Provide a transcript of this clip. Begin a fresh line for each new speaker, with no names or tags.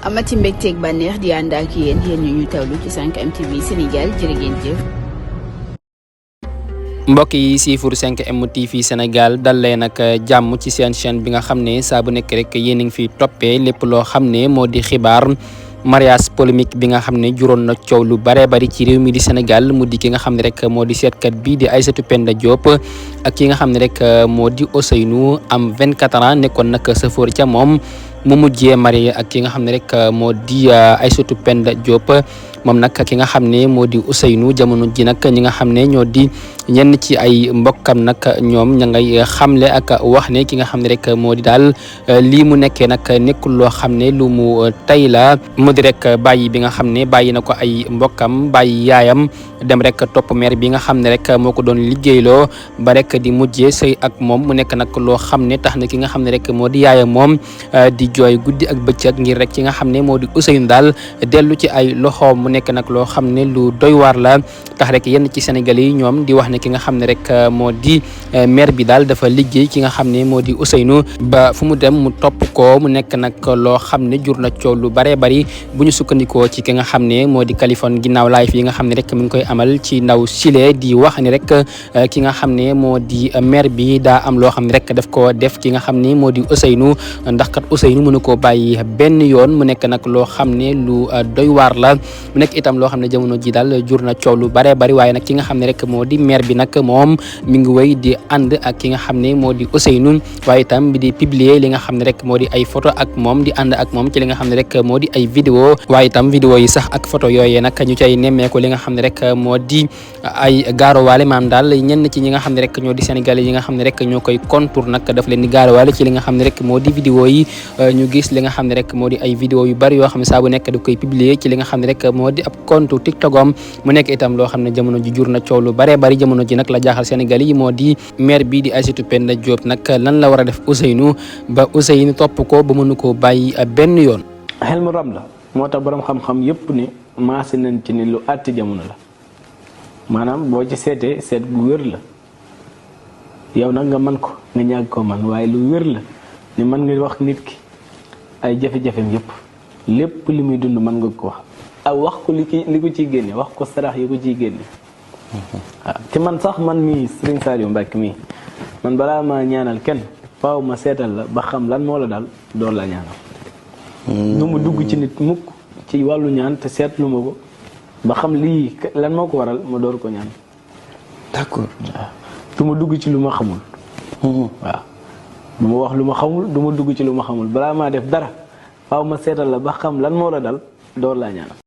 amati mbégteeg bànneex di ànd ak yéen ñu tawlu ci 5M TV Sénégal jërë ngeen jëf.
mbokk yi siifur 5M TV Sénégal dal leen nag jàmm ci seen chaîne bi nga xam ne saa bu nekk rek yéen a ngi fiy toppee lépp loo xam ne moo di xibaar mariage polémique bi nga xam ne juróon na coow lu bare bari ci réew mi di Sénégal mu di ki nga xam ne rek moo di seetkat bi di Aïssatou Penda Diop ak ki nga xam ne rek moo di Ousseynou am 24 ans nekkoon nag sëfoor ca moom mu mujjee marié ak ki nga xam ne rek moo di Aïssatou Penda Diop moom nag ki nga xam ne moo di Ousseynou jamono ji nag ñi nga xam ne ñoo di ñenn ci ay mbokkam nag ñoom ña ngay xamle ak wax ne ki nga xam ne rek moo di daal lii mu nekkee nag nekkul loo xam ne lu mu tey la mu di rek bàyyi bi nga xam ne bàyyi na ko ay mbokkam bàyyi yaayam dem rek topp mère bi nga xam ne rek moo ko doon liggéeyloo ba rek di mujjee sëy ak moom mu nekk nag loo xam ne tax na ki nga xam ne rek moo di yaayam moom di jooy guddi ak bëccëg ngir rek ki nga xam ne moo di Ousseynou daal dellu ci ay loxoom mu nekk nag loo xam ne lu doy waar la tax rek yenn ci Sénégal yi ñoom di wax ne ki nga xam ne rek moo di mère bi daal dafa liggéey ki nga xam ne moo di Ousseynou ba fu mu dem mu topp ko mu nekk nag loo xam ne jur na coow lu bare bari bu ñu sukkandikoo ci ki nga xam ne moo di Kaliphone ginnaaw live yi nga xam ne rek mi ngi koy amal ci ndaw Chile di wax ni rek ki nga xam ne moo di mère bi daa am loo xam ne rek daf ko def ki nga xam ne moo di Ousseynou ndax kat Ousseynou mënu koo bàyyi benn yoon mu nekk nag loo xam ne lu doy waar la mu nekk itam loo xam ne jamono ji daal jur na coow lu bare bari waaye nag ki nga xam ne rek moo di mère bi nag moom mi ngi wéy di ànd ak ki nga xam ne moo di Ousseynou waaye itam bi di publier li nga xam ne rek moo di ay photo ak moom di ànd ak moom ci li nga xam ne rek moo di ay vidéo waaye itam vidéo yi sax ak photo yooyee nag ñu cay nemmeeku li nga xam ne rek moo di ay gaarowaale maam daal ñenn ci ñi nga xam ne rek ñoo di sénégalais yi nga xam ne rek ñoo koy contour nag daf leen di gaarowaale ci li nga xam ne rek moo di vidéo yi ñu gis li nga xam ne rek moo di ay vidéo yu bari yoo xam ne saa bu nekk da koy publier ci li nga xam ne rek moo di ab compte TikTokam mu nekk itam loo xam ne jamono ji jur na coow lu bare bari jamono ji nag la jaaxal sénégalais yi moo di maire bi di Aïssatou Penda Diop nag lan la war a def Ousseynou ba Ousseynou topp ko ba mënu koo bàyyi benn yoon.
xel mu rab la moo tax borom xam-xam yëpp ne maase nañ ci ne lu àtti jamono la maanaam boo ci seetee seet gu wér la yow nag nga mën ko nga ñàgg ko man waaye lu wér la ne mën nga wax nit ki ay jafe-jafem yëpp lépp li muy dund mën nga ko wax ak wax ko li ko ciy génne wax ko sarax yi ko ciy génne waaw te man sax man mii Serigne Saliou Mbacke mii man balaa ma ñaanal kenn faaw ma seetal la ba xam lan moo la daal door la ñaanal nu mu dugg ci nit mukk ci wàllu ñaan te seetlu ma ko ba xam lii lan moo ko waral ma door ko ñaan
d'accord
waaw du ma dugg ci lu ma xamul waaw du ma wax lu ma xamul du ma dugg ci lu ma xamul balaa maa def dara faaw ma seetal la ba xam lan moo la dal door laa ñaanal